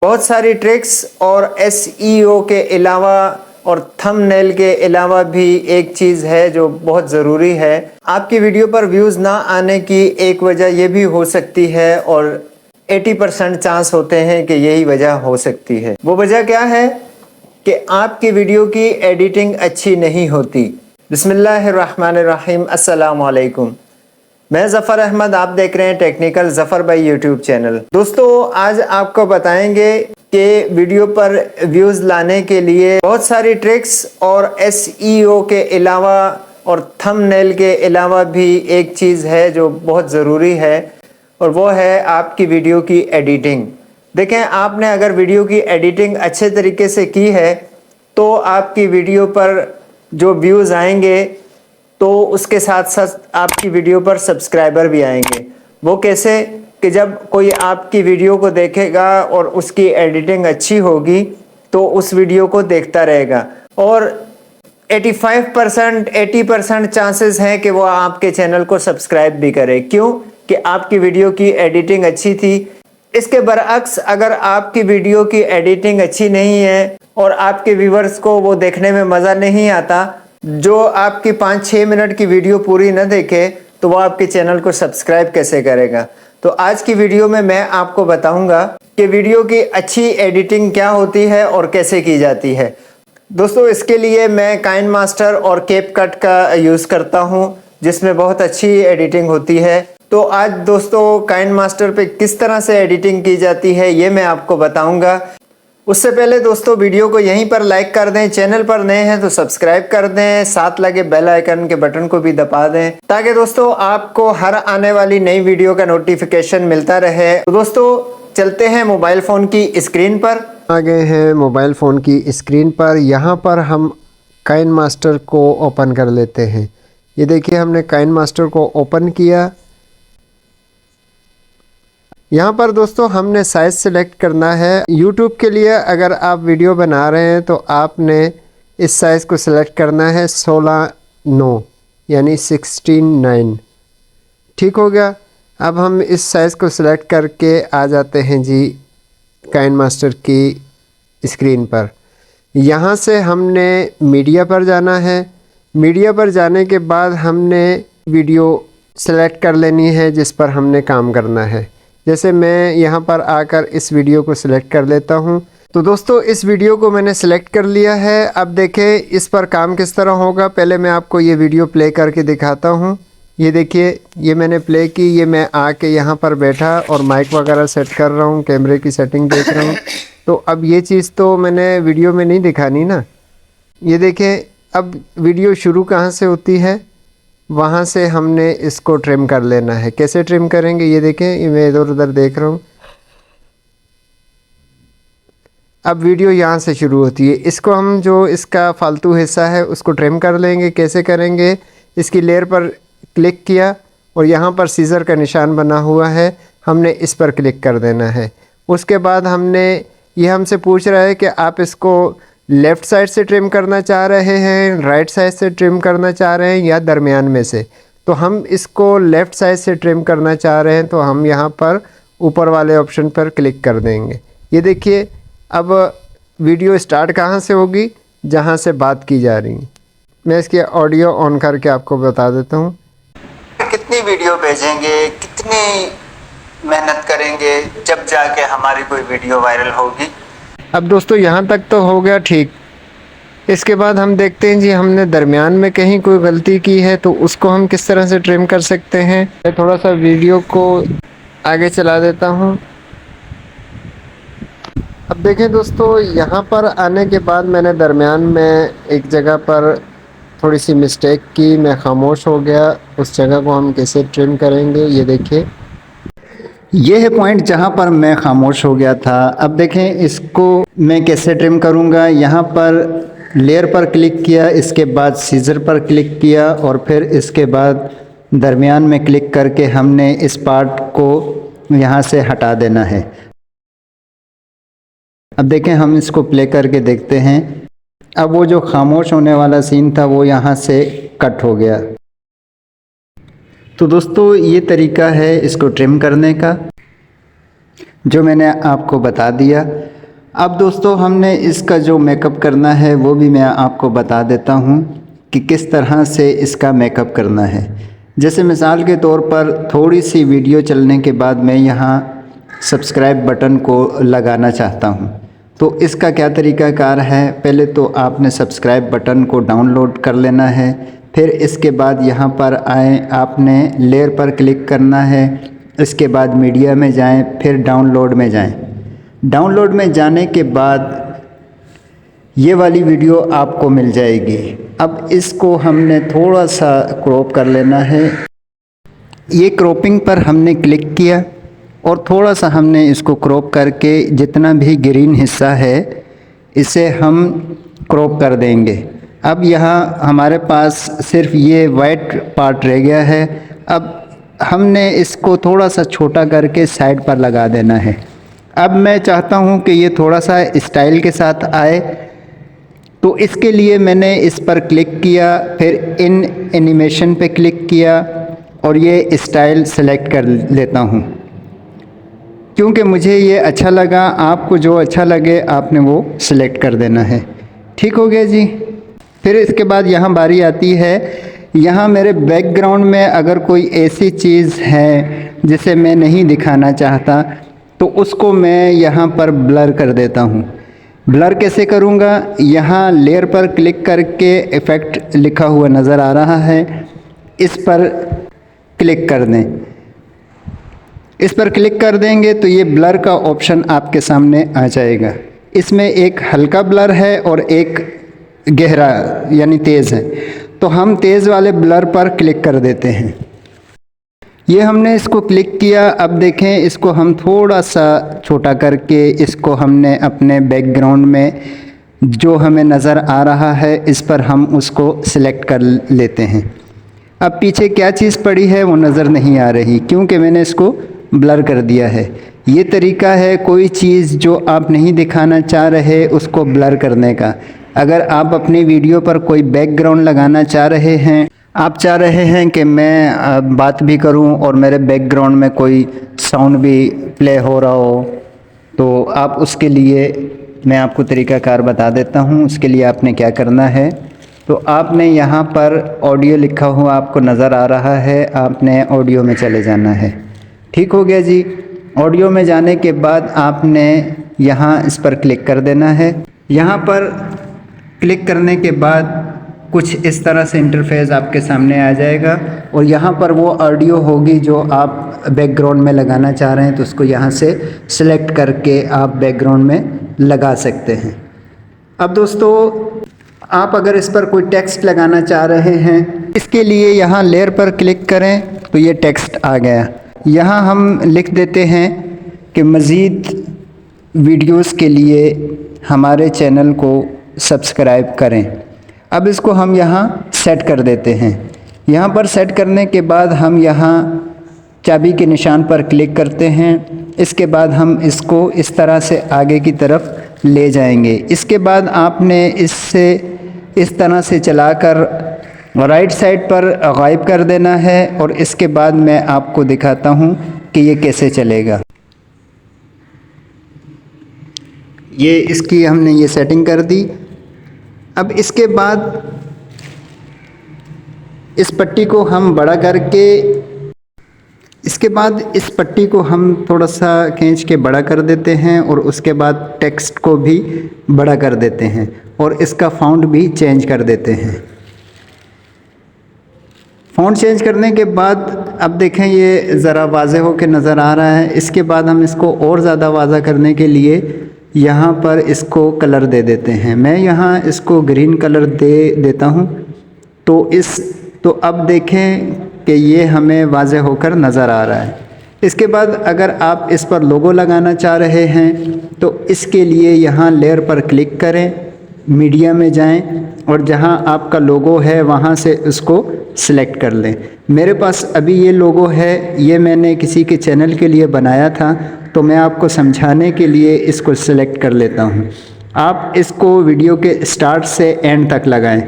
बहुत सारी ट्रिक्स और एसईओ के अलावा और थंबनेल के अलावा भी एक चीज़ है जो बहुत ज़रूरी है। आपकी वीडियो पर व्यूज़ ना आने की एक वजह यह भी हो सकती है और 80% चांस होते हैं कि यही वजह हो सकती है। वो वजह क्या है कि आपकी वीडियो की एडिटिंग अच्छी नहीं होती। बिस्मिल्लाहिर्रहमानिर्रहीम, अस्सलाम वालेकुम। मैं ज़फ़र अहमद, आप देख रहे हैं टेक्निकल ज़फ़र भाई यूट्यूब चैनल। दोस्तों, आज आपको बताएंगे कि वीडियो पर व्यूज़ लाने के लिए बहुत सारी ट्रिक्स और एसईओ के अलावा और थंबनेल के अलावा भी एक चीज़ है जो बहुत ज़रूरी है और वो है आपकी वीडियो की एडिटिंग। देखें, आपने अगर वीडियो की एडिटिंग अच्छे तरीके से की है तो आपकी वीडियो पर जो व्यूज़ आएंगे तो उसके साथ साथ आपकी वीडियो पर सब्सक्राइबर भी आएंगे। वो कैसे कि जब कोई आपकी वीडियो को देखेगा और उसकी एडिटिंग अच्छी होगी तो उस वीडियो को देखता रहेगा और 80% चांसेस हैं कि वो आपके चैनल को सब्सक्राइब भी करे। क्यों? कि आपकी वीडियो की एडिटिंग अच्छी थी। इसके बरअक्स अगर आपकी वीडियो की एडिटिंग अच्छी नहीं है और आपके व्यूवर्स को वो देखने में मज़ा नहीं आता, जो आपकी 5-6 मिनट की वीडियो पूरी न देखे तो वो आपके चैनल को सब्सक्राइब कैसे करेगा। तो आज की वीडियो में मैं आपको बताऊंगा कि वीडियो की अच्छी एडिटिंग क्या होती है और कैसे की जाती है। दोस्तों, इसके लिए मैं काइनमास्टर और कैपकट का यूज़ करता हूं जिसमें बहुत अच्छी एडिटिंग होती है। तो आज दोस्तों काइनमास्टर पे किस तरह से एडिटिंग की जाती है ये मैं आपको बताऊंगा। उससे पहले दोस्तों वीडियो को यहीं पर लाइक कर दें, चैनल पर नए हैं तो सब्सक्राइब कर दें, साथ लगे बेल आइकन के बटन को भी दबा दें ताकि दोस्तों आपको हर आने वाली नई वीडियो का नोटिफिकेशन मिलता रहे। तो दोस्तों चलते हैं मोबाइल फ़ोन की स्क्रीन पर। आ गए हैं मोबाइल फ़ोन की स्क्रीन पर। यहाँ पर हम काइनमास्टर को ओपन कर लेते हैं। ये देखिए, हमने काइनमास्टर को ओपन किया। यहाँ पर दोस्तों हमने साइज़ सेलेक्ट करना है। यूट्यूब के लिए अगर आप वीडियो बना रहे हैं तो आपने इस साइज़ को सिलेक्ट करना है 16:9 यानी 16:9। ठीक हो गया। अब हम इस साइज़ को सिलेक्ट करके आ जाते हैं जी काइनमास्टर की स्क्रीन पर। यहाँ से हमने मीडिया पर जाना है। मीडिया पर जाने के बाद हमने वीडियो सेलेक्ट कर लेनी है जिस पर हमने काम करना है। जैसे मैं यहाँ पर आकर इस वीडियो को सिलेक्ट कर लेता हूँ। तो दोस्तों इस वीडियो को मैंने सेलेक्ट कर लिया है। अब देखें इस पर काम किस तरह होगा। पहले मैं आपको ये वीडियो प्ले करके दिखाता हूँ। ये देखिए, ये मैंने प्ले की। ये मैं आके यहाँ पर बैठा और माइक वगैरह सेट कर रहा हूँ, कैमरे की सेटिंग देख रहा हूँ। तो अब ये चीज़ तो मैंने वीडियो में नहीं दिखानी ना। ये देखें, अब वीडियो शुरू कहाँ से होती है, वहाँ से हमने इसको ट्रिम कर लेना है। कैसे ट्रिम करेंगे ये देखें, ये मैं इधर उधर देख रहा हूँ। अब वीडियो यहाँ से शुरू होती है। इसको हम जो इसका फालतू हिस्सा है उसको ट्रिम कर लेंगे। कैसे करेंगे, इसकी लेयर पर क्लिक किया और यहाँ पर सीज़र का निशान बना हुआ है, हमने इस पर क्लिक कर देना है। उसके बाद ये हमसे पूछ रहा है कि आप इसको लेफ़्ट साइड से ट्रिम करना चाह रहे हैं, राइट साइड से ट्रिम करना चाह रहे हैं या दरमियान में से। तो हम इसको लेफ़्ट साइड से ट्रिम करना चाह रहे हैं तो हम यहाँ पर ऊपर वाले ऑप्शन पर क्लिक कर देंगे। ये देखिए, अब वीडियो स्टार्ट कहाँ से होगी, जहाँ से बात की जा रही है। मैं इसकी ऑडियो ऑन करके आपको बता देता हूँ। कितनी वीडियो भेजेंगे, कितनी मेहनत करेंगे जब जाके हमारी कोई वीडियो वायरल होगी। अब दोस्तों यहाँ तक तो हो गया ठीक। इसके बाद हम देखते हैं जी, हमने दरमियान में कहीं कोई गलती की है तो उसको हम किस तरह से ट्रिम कर सकते हैं। मैं थोड़ा सा वीडियो को आगे चला देता हूँ। अब देखें दोस्तों, यहाँ पर आने के बाद मैंने दरमियान में एक जगह पर थोड़ी सी मिस्टेक की, मैं खामोश हो गया। उस जगह को हम कैसे ट्रिम करेंगे ये देखिए। ये है पॉइंट जहाँ पर मैं खामोश हो गया था। अब देखें इसको मैं कैसे ट्रिम करूँगा। यहाँ पर लेयर पर क्लिक किया, इसके बाद सीज़र पर क्लिक किया और फिर इसके बाद दरमियान में क्लिक करके हमने इस पार्ट को यहाँ से हटा देना है। अब देखें, हम इसको प्ले करके देखते हैं। अब वो जो खामोश होने वाला सीन था वो यहाँ से कट हो गया। तो दोस्तों ये तरीका है इसको ट्रिम करने का। जो मैंने आपको बता दिया। अब दोस्तों हमने इसका जो मेकअप करना है वो भी मैं आपको बता देता हूँ कि किस तरह से इसका मेकअप करना है। जैसे मिसाल के तौर पर थोड़ी सी वीडियो चलने के बाद मैं यहाँ सब्सक्राइब बटन को लगाना चाहता हूँ, तो इसका क्या तरीक़ाकार है। पहले तो आपने सब्सक्राइब बटन को डाउनलोड कर लेना है, फिर इसके बाद यहाँ पर आए, आपने लेयर पर क्लिक करना है, इसके बाद मीडिया में जाएं, फिर डाउनलोड में जाएं। डाउनलोड में जाने के बाद ये वाली वीडियो आपको मिल जाएगी। अब इसको हमने थोड़ा सा क्रॉप कर लेना है। ये क्रॉपिंग पर हमने क्लिक किया और थोड़ा सा हमने इसको क्रॉप करके जितना भी ग्रीन हिस्सा है इसे हम क्रॉप कर देंगे। अब यहाँ हमारे पास सिर्फ ये वाइट पार्ट रह गया है। अब हमने इसको थोड़ा सा छोटा करके साइड पर लगा देना है। अब मैं चाहता हूँ कि ये थोड़ा सा स्टाइल के साथ आए, तो इसके लिए मैंने इस पर क्लिक किया, फिर इन एनिमेशन पे क्लिक किया और ये स्टाइल सेलेक्ट कर लेता हूँ क्योंकि मुझे ये अच्छा लगा। आपको जो अच्छा लगे आपने वो सिलेक्ट कर देना है। ठीक हो गया जी। फिर इसके बाद यहाँ बारी आती है, यहाँ मेरे बैकग्राउंड में अगर कोई ऐसी चीज़ है जिसे मैं नहीं दिखाना चाहता तो उसको मैं यहाँ पर ब्लर कर देता हूँ। ब्लर कैसे करूँगा, यहाँ लेयर पर क्लिक करके इफ़ेक्ट लिखा हुआ नज़र आ रहा है, इस पर क्लिक कर दें। इस पर क्लिक कर देंगे तो ये ब्लर का ऑप्शन आपके सामने आ जाएगा। इसमें एक हल्का ब्लर है और एक गहरा यानी तेज़ है, तो हम तेज़ वाले ब्लर पर क्लिक कर देते हैं। ये हमने इसको क्लिक किया। अब देखें, इसको हम थोड़ा सा छोटा करके इसको हमने अपने बैकग्राउंड में जो हमें नज़र आ रहा है इस पर हम उसको सिलेक्ट कर लेते हैं। अब पीछे क्या चीज़ पड़ी है वो नज़र नहीं आ रही क्योंकि मैंने इसको ब्लर कर दिया है। ये तरीका है कोई चीज़ जो आप नहीं दिखाना चाह रहे उसको ब्लर करने का। अगर आप अपनी वीडियो पर कोई बैकग्राउंड लगाना चाह रहे हैं, आप चाह रहे हैं कि मैं बात भी करूं और मेरे बैकग्राउंड में कोई साउंड भी प्ले हो रहा हो, तो आप उसके लिए मैं आपको तरीक़ाकार बता देता हूं। उसके लिए आपने क्या करना है, तो आपने यहाँ पर ऑडियो लिखा हुआ आपको नज़र आ रहा है, आपने ऑडियो में चले जाना है। ठीक हो गया जी। ऑडियो में जाने के बाद आपने यहाँ इस पर क्लिक कर देना है। यहाँ पर क्लिक करने के बाद कुछ इस तरह से इंटरफेस आपके सामने आ जाएगा और यहाँ पर वो ऑडियो होगी जो आप बैकग्राउंड में लगाना चाह रहे हैं, तो उसको यहाँ से सिलेक्ट करके आप बैकग्राउंड में लगा सकते हैं। अब दोस्तों, आप अगर इस पर कोई टेक्स्ट लगाना चाह रहे हैं, इसके लिए यहाँ लेयर पर क्लिक करें तो ये टेक्स्ट आ गया। यहाँ हम लिख देते हैं कि मज़ीद वीडियोस के लिए हमारे चैनल को सब्सक्राइब करें। अब इसको हम यहाँ सेट कर देते हैं। यहाँ पर सेट करने के बाद हम यहाँ चाबी के निशान पर क्लिक करते हैं। इसके बाद हम इसको इस तरह से आगे की तरफ ले जाएंगे। इसके बाद आपने इससे इस तरह से चलाकर राइट साइड पर गायब कर देना है और इसके बाद मैं आपको दिखाता हूँ कि ये कैसे चलेगा। ये इसकी हमने ये सेटिंग कर दी। अब इसके बाद इस पट्टी को हम बड़ा करके, इसके बाद इस पट्टी को हम थोड़ा सा खींच के बड़ा कर देते हैं और उसके बाद टेक्स्ट को भी बड़ा कर देते हैं और इसका फ़ॉन्ट भी चेंज कर देते हैं। फ़ॉन्ट चेंज करने के बाद अब देखें ये ज़रा वाज़े हो के नज़र आ रहा है। इसके बाद हम इसको और ज़्यादा वाज़ा करने के लिए यहाँ पर इसको कलर दे देते हैं। मैं यहाँ इसको ग्रीन कलर दे देता हूँ। तो अब देखें कि ये हमें वाज़े होकर नज़र आ रहा है। इसके बाद अगर आप इस पर लोगो लगाना चाह रहे हैं तो इसके लिए यहाँ लेयर पर क्लिक करें, मीडिया में जाएं और जहाँ आपका लोगो है वहाँ से उसको सिलेक्ट कर लें। मेरे पास अभी ये लोगो है, ये मैंने किसी के चैनल के लिए बनाया था, तो मैं आपको समझाने के लिए इसको सिलेक्ट कर लेता हूँ। आप इसको वीडियो के स्टार्ट से एंड तक लगाएं।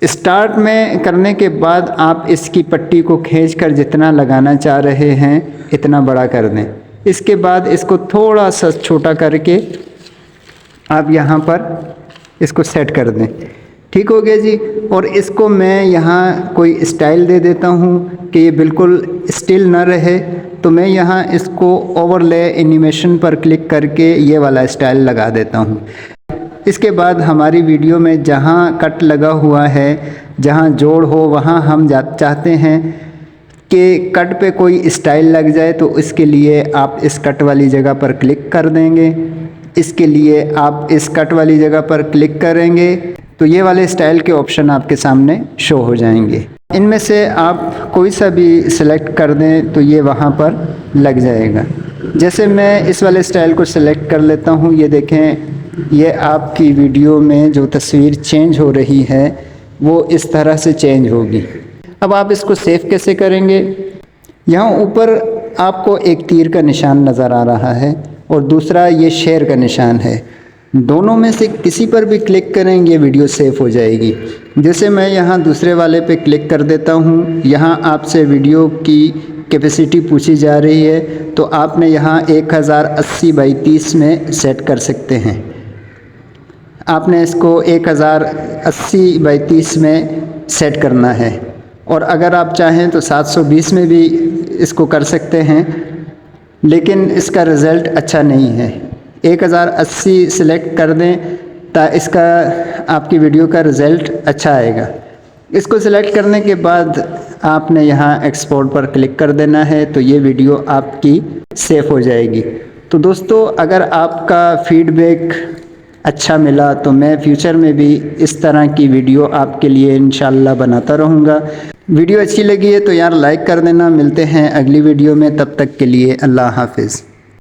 स्टार्ट में करने के बाद आप इसकी पट्टी को खींचकर जितना लगाना चाह रहे हैं इतना बड़ा कर दें। इसके बाद इसको थोड़ा सा छोटा करके आप यहाँ पर इसको सेट कर दें। ठीक हो गया जी। और इसको मैं यहाँ कोई स्टाइल दे देता हूँ कि ये बिल्कुल स्टिल ना रहे, तो मैं यहाँ इसको ओवरले एनिमेशन पर क्लिक करके ये वाला स्टाइल लगा देता हूँ। इसके बाद हमारी वीडियो में जहाँ कट लगा हुआ है, जहाँ जोड़ हो, वहाँ हम चाहते हैं कि कट पे कोई स्टाइल लग जाए, तो इसके लिए आप इस कट वाली जगह पर क्लिक कर देंगे। इसके लिए आप इस कट वाली जगह पर क्लिक करेंगे तो ये वाले स्टाइल के ऑप्शन आपके सामने शो हो जाएंगे। इनमें से आप कोई सा भी सिलेक्ट कर दें तो ये वहाँ पर लग जाएगा। जैसे मैं इस वाले स्टाइल को सिलेक्ट कर लेता हूँ, ये देखें, ये आपकी वीडियो में जो तस्वीर चेंज हो रही है वो इस तरह से चेंज होगी। अब आप इसको सेव कैसे करेंगे? यहाँ ऊपर आपको एक तीर का निशान नज़र आ रहा है और दूसरा ये शेयर का निशान है। दोनों में से किसी पर भी क्लिक करेंगे वीडियो सेव हो जाएगी। जैसे मैं यहाँ दूसरे वाले पे क्लिक कर देता हूँ, यहाँ आपसे वीडियो की कैपेसिटी पूछी जा रही है, तो आपने यहाँ 1080 बाई 30 में सेट कर सकते हैं। आपने इसको 1080 बाई 30 में सेट करना है, और अगर आप चाहें तो 720 में भी इसको कर सकते हैं, लेकिन इसका रिज़ल्ट अच्छा नहीं है। 1080 सिलेक्ट कर दें इसका आपकी वीडियो का रिज़ल्ट अच्छा आएगा। इसको सिलेक्ट करने के बाद आपने यहाँ एक्सपोर्ट पर क्लिक कर देना है, तो ये वीडियो आपकी सेव हो जाएगी। तो दोस्तों, अगर आपका फीडबैक अच्छा मिला तो मैं फ्यूचर में भी इस तरह की वीडियो आपके लिए इंशाल्लाह बनाता रहूँगा। वीडियो अच्छी लगी है तो यार लाइक कर देना। मिलते हैं अगली वीडियो में, तब तक के लिए अल्लाह हाफिज़।